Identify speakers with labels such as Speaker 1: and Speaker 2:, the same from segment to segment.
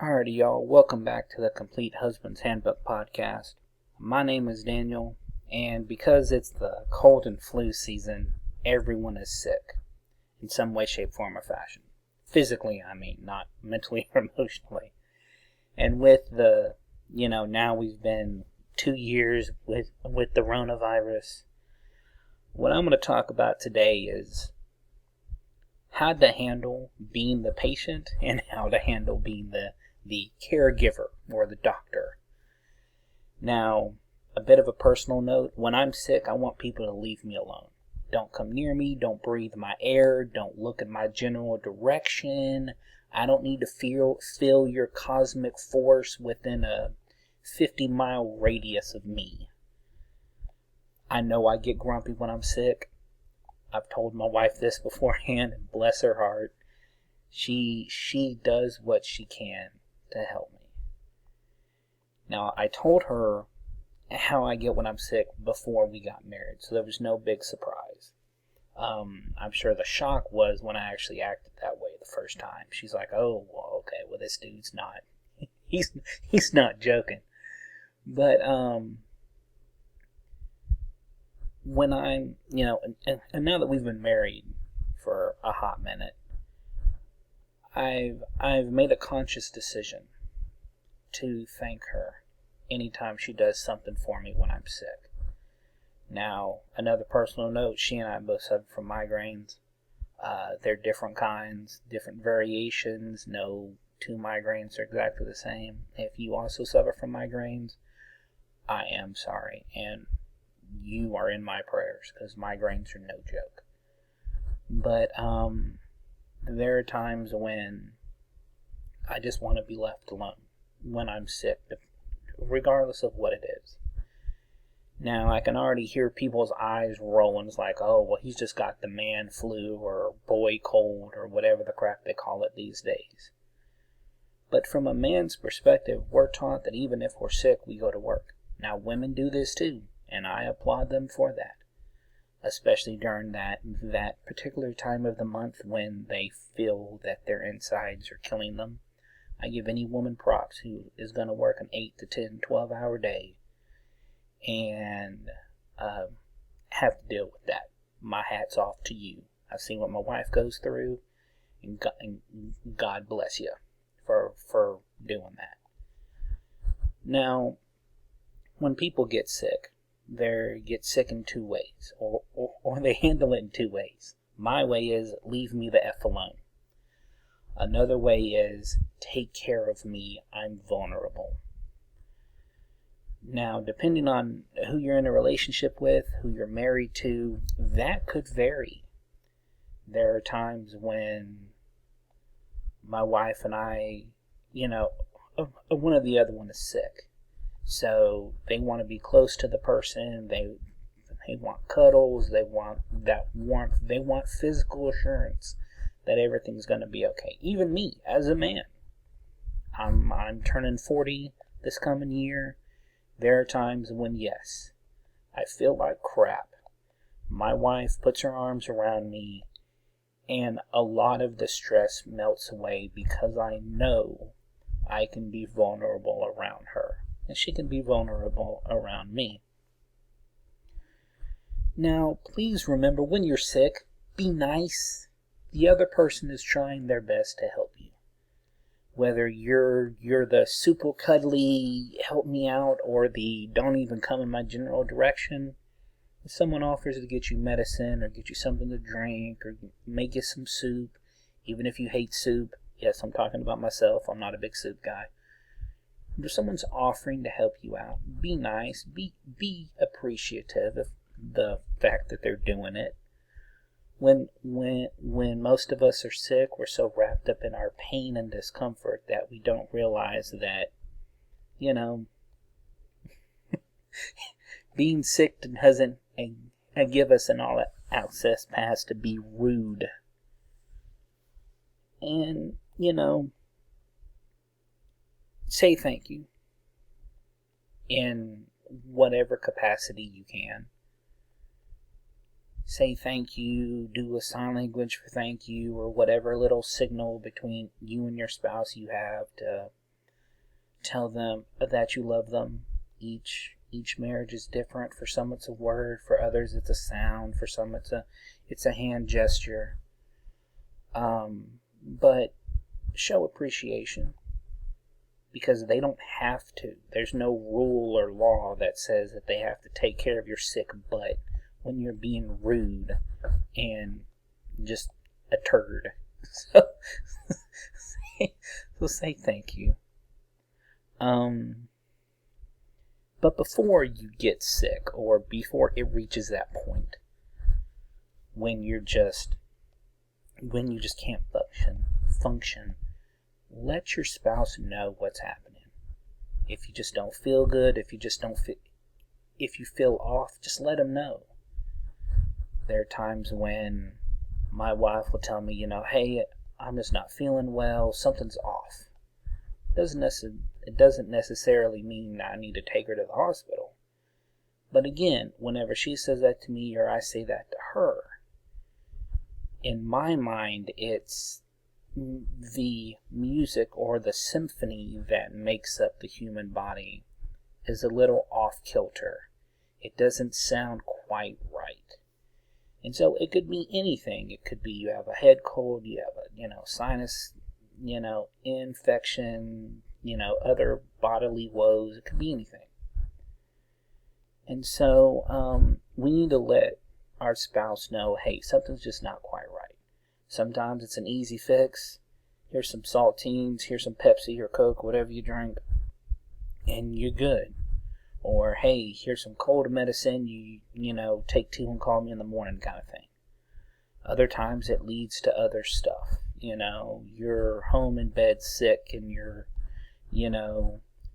Speaker 1: Alrighty, y'all. Welcome back to the Complete Husband's Handbook podcast. My name is Daniel, and because it's the cold and flu season, everyone is sick in some way, shape, form, or fashion. Physically, I mean, not mentally or emotionally. And with now we've been 2 years with the coronavirus. What I'm going to talk about today is how to handle being the patient and how to handle being the caregiver or the doctor. Now, a bit of a personal note, when I'm sick, I want people to leave me alone. Don't come near me, don't breathe my air, don't look at my general direction. I don't need to feel your cosmic force within a 50-mile radius of me. I know I get grumpy when I'm sick. I've told my wife this beforehand, and bless her heart, she does what she can to help me. Now, I told her how I get when I'm sick before we got married, so there was no big surprise. I'm sure the shock was when I actually acted that way the first time. She's like, "Oh, well, okay, well, this dude's not, he's not joking." But when I'm, and now that we've been married for a hot minute, I've made a conscious decision to thank her anytime she does something for me when I'm sick. Now, another personal note, she and I both suffer from migraines. They're different kinds, different variations. No two migraines are exactly the same. If you also suffer from migraines, I am sorry, and you are in my prayers, because migraines are no joke. But there are times when I just want to be left alone when I'm sick, regardless of what it is. Now, I can already hear people's eyes rolling. It's like, oh, well, he's just got the man flu or boy cold or whatever the crap they call it these days. But from a man's perspective, we're taught that even if we're sick, we go to work. Now, women do this too, and I applaud them for that. Especially during that particular time of the month when they feel that their insides are killing them. I give any woman props who is going to work an 8 to 10, 12-hour day and have to deal with that. My hat's off to you. I've seen what my wife goes through, and God bless you for doing that. Now, when people get sick, they get sick in two ways, or they handle it in two ways. My way is leave me the F alone. Another way is take care of me, I'm vulnerable. Now, depending on who you're in a relationship with, who you're married to, that could vary. There are times when my wife and I, one or the other one is sick. So they want to be close to the person. They want cuddles. They want that warmth. They want physical assurance that everything's going to be okay. Even me, as a man, I'm turning 40 this coming year. There are times when, yes, I feel like crap. My wife puts her arms around me, and a lot of the stress melts away because I know I can be vulnerable around her. And she can be vulnerable around me. Now, please remember, when you're sick, be nice. The other person is trying their best to help you. Whether you're the super cuddly, help me out, or the don't even come in my general direction, if someone offers to get you medicine or get you something to drink or make you some soup, even if you hate soup, yes, I'm talking about myself, I'm not a big soup guy. If someone's offering to help you out, be nice, be appreciative of the fact that they're doing it. When most of us are sick, we're so wrapped up in our pain and discomfort that we don't realize that, being sick doesn't give us an all-access pass to be rude. And, say thank you in whatever capacity you can. Say thank you, do a sign language for thank you, or whatever little signal between you and your spouse you have to Tell them that you love them. Each marriage is different. For some it's a word, for others it's a sound, for some it's a hand gesture. But show appreciation, because they don't have to. There's no rule or law that says that they have to take care of your sick butt when you're being rude and just a turd. So, so say thank you. But before you get sick, or before it reaches that point when you just can't function, let your spouse know what's happening. If you just don't feel good, if you feel off, just let them know. There are times when my wife will tell me, hey, I'm just not feeling well, something's off. It doesn't necessarily mean that I need to take her to the hospital. But again, whenever she says that to me or I say that to her, in my mind, it's the music or the symphony that makes up the human body is a little off kilter. It doesn't sound quite right. And so it could be anything. It could be you have a head cold, you have a, sinus, infection, other bodily woes. It could be anything. And so we need to let our spouse know, hey, something's just not quite right. Sometimes it's an easy fix. Here's some saltines, here's some Pepsi or Coke, whatever you drink, and you're good. Or, hey, here's some cold medicine, you take 2 and call me in the morning kind of thing. Other times it leads to other stuff. You're home in bed sick and you're,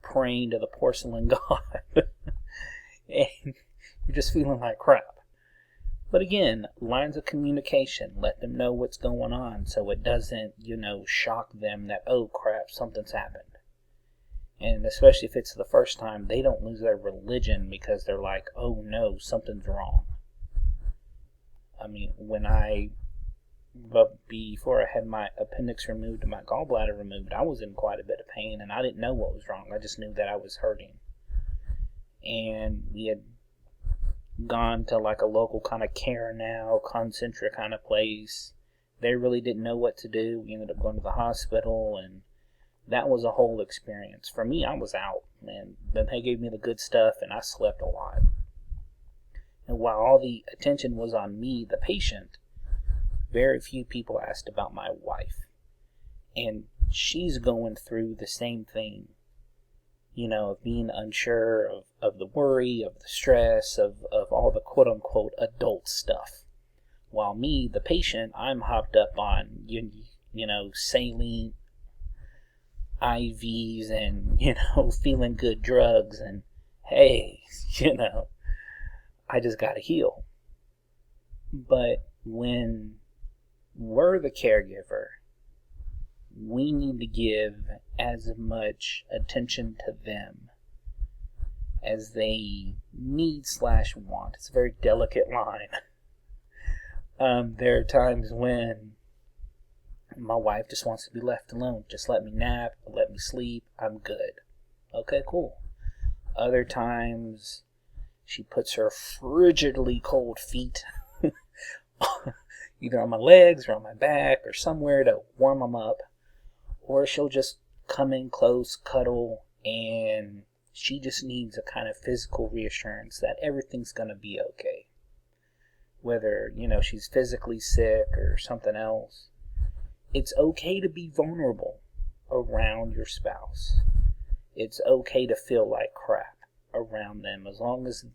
Speaker 1: praying to the porcelain god. And you're just feeling like crap. But again, lines of communication, let them know what's going on so it doesn't, shock them that, oh crap, something's happened. And especially if it's the first time, they don't lose their religion because they're like, oh no, something's wrong. I mean, before I had my appendix removed and my gallbladder removed, I was in quite a bit of pain and I didn't know what was wrong. I just knew that I was hurting. And we had gone to like a local kind of care now, Concentra kind of place. They really didn't know what to do. We ended up going to the hospital, and that was a whole experience. For me, I was out, and then they gave me the good stuff, and I slept a lot. And while all the attention was on me, the patient, very few people asked about my wife. And she's going through the same thing. Of being unsure, of the worry, of the stress, of all the quote-unquote adult stuff. While me, the patient, I'm hopped up on, saline, IVs, and, feeling good drugs, and, hey, I just gotta heal. But when we're the caregiver, we need to give as much attention to them as they need/want. It's a very delicate line. There are times when my wife just wants to be left alone. Just let me nap, let me sleep, I'm good. Okay, cool. Other times she puts her frigidly cold feet either on my legs or on my back or somewhere to warm them up. Or she'll just come in close, cuddle, and she just needs a kind of physical reassurance that everything's going to be okay. Whether, she's physically sick or something else. It's okay to be vulnerable around your spouse. It's okay to feel like crap around them as long as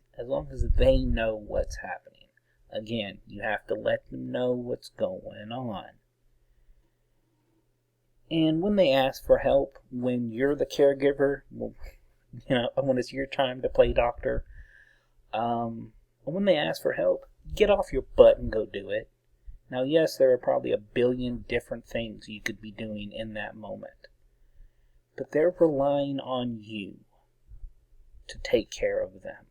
Speaker 1: they know what's happening. Again, you have to let them know what's going on. And when they ask for help, when you're the caregiver, when it's your time to play doctor, when they ask for help, get off your butt and go do it. Now, yes, there are probably a billion different things you could be doing in that moment. But they're relying on you to take care of them.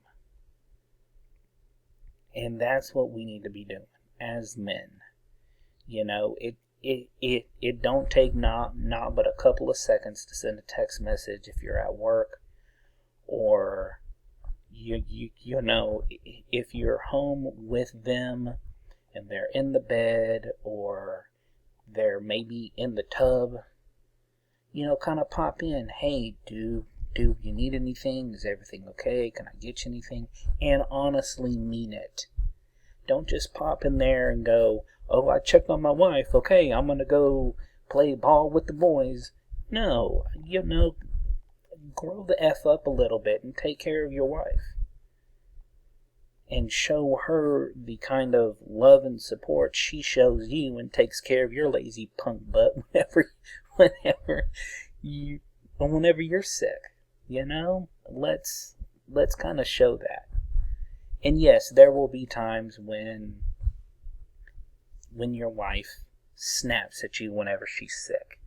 Speaker 1: And that's what we need to be doing as men. It don't take not but a couple of seconds to send a text message if you're at work, or you know, if you're home with them and they're in the bed, or they're maybe in the tub, you know, kind of pop in. Hey, do you need anything? Is everything okay? Can I get you anything? And honestly mean it. Don't just pop in there and go, oh, I checked on my wife. Okay, I'm going to go play ball with the boys. No, you know, grow the F up a little bit and take care of your wife. And show her the kind of love and support she shows you and takes care of your lazy punk butt whenever you're sick. You know, let's kind of show that. And yes, there will be times when your wife snaps at you whenever she's sick.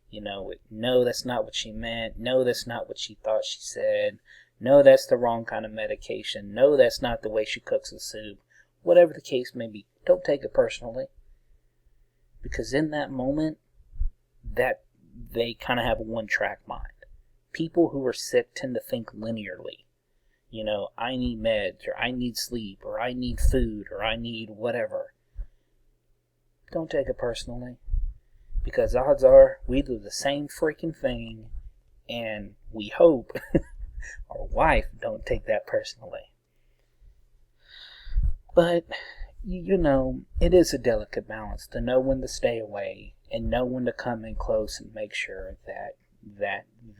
Speaker 1: You know, no, that's not what she meant. No, that's not what she thought she said. No, that's the wrong kind of medication. No, that's not the way she cooks the soup. Whatever the case may be, don't take it personally. Because in that moment, that they kind of have a one-track mind. People who are sick tend to think linearly. You know, I need meds, or I need sleep, or I need food, or I need whatever. Don't take it personally. Because odds are we do the same freaking thing, and we hope our wife don't take that personally. But, you know, it is a delicate balance to know when to stay away and know when to come in close and make sure that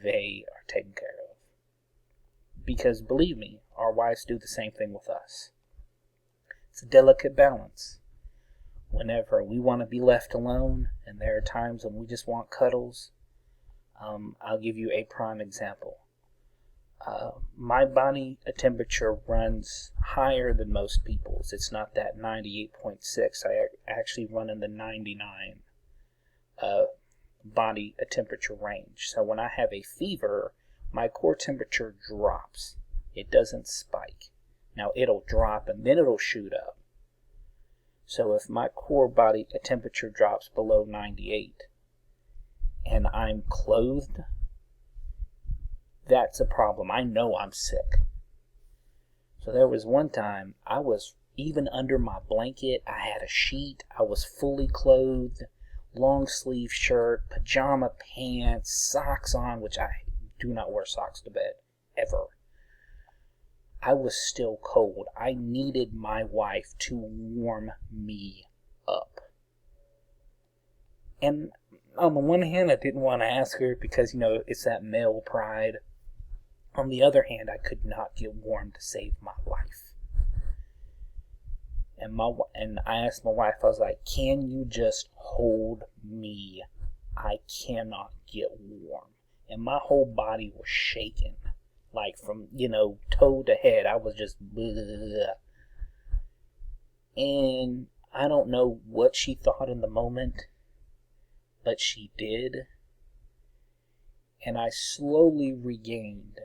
Speaker 1: they are taken care of. Because believe me, our wives do the same thing with us. It's a delicate balance. Whenever we want to be left alone, and there are times when we just want cuddles, I'll give you a prime example. My body temperature runs higher than most people's. It's not that 98.6. I actually run in the 99 body temperature range. So when I have a fever, my core temperature drops. It doesn't spike. Now it'll drop and then it'll shoot up. So if my core body temperature drops below 98 and I'm clothed, that's a problem. I know I'm sick. So there was one time I was even under my blanket. I had a sheet. I was fully clothed, long sleeve shirt, pajama pants, socks on, which I do not wear socks to bed, ever. I was still cold. I needed my wife to warm me up. And on the one hand, I didn't want to ask her because, you know, it's that male pride. On the other hand, I could not get warm to save my life. And I asked my wife, I was like, can you just hold me? I cannot get warm. And my whole body was shaking. Like from, you know, toe to head. I was just bleh. And I don't know what she thought in the moment, but she did. And I slowly regained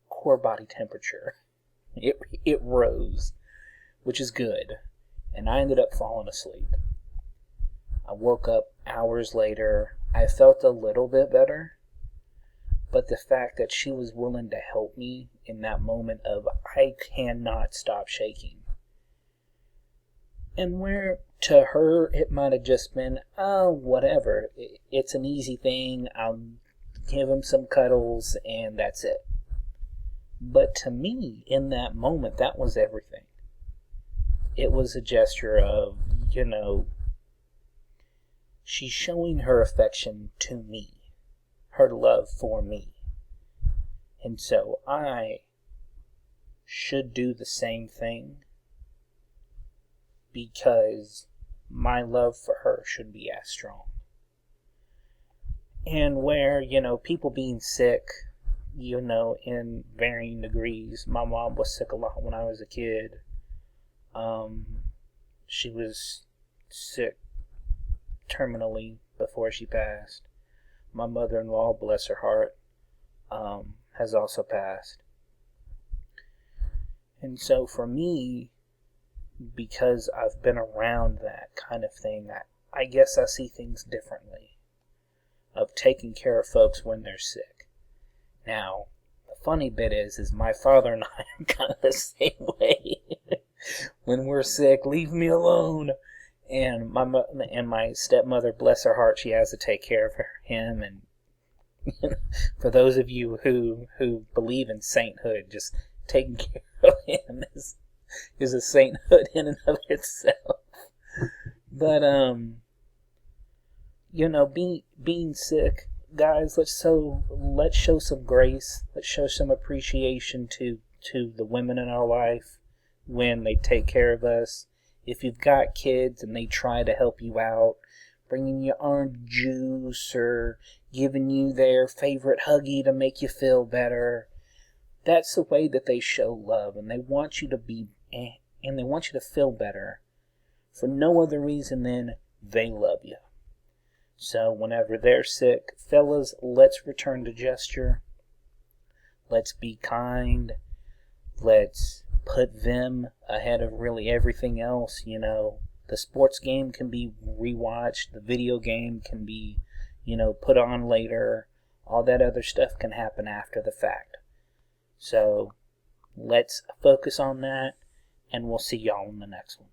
Speaker 1: core body temperature. It rose, which is good. And I ended up falling asleep. I woke up hours later. I felt a little bit better. But the fact that she was willing to help me in that moment of I cannot stop shaking. And where to her it might have just been, oh, whatever. It's an easy thing. I'll give him some cuddles and that's it. But to me, in that moment, that was everything. It was a gesture of, you know, she's showing her affection to me. Her love for me. And so I should do the same thing because my love for her should be as strong. And where, you know, people being sick, you know, in varying degrees. My mom was sick a lot when I was a kid. She was sick terminally before she passed. My mother-in-law, bless her heart, has also passed. And so for me, because I've been around that kind of thing, I guess I see things differently of taking care of folks when they're sick. Now, the funny bit is my father and I are kind of the same way. When we're sick, leave me alone. And my stepmother, bless her heart, she has to take care of him. And for those of you who believe in sainthood, just taking care of him is a sainthood in and of itself. But being sick, guys, let's show some grace. Let's show some appreciation to the women in our life when they take care of us. If you've got kids and they try to help you out, bringing you orange juice or giving you their favorite Huggy to make you feel better, that's the way that they show love, and they want you to feel better for no other reason than they love you. So whenever they're sick, fellas, let's return to gesture. Let's be kind. Let's put them ahead of really everything else. The sports game can be rewatched. The video game can be, put on later. All that other stuff can happen after the fact. So let's focus on that, and we'll see y'all in the next one.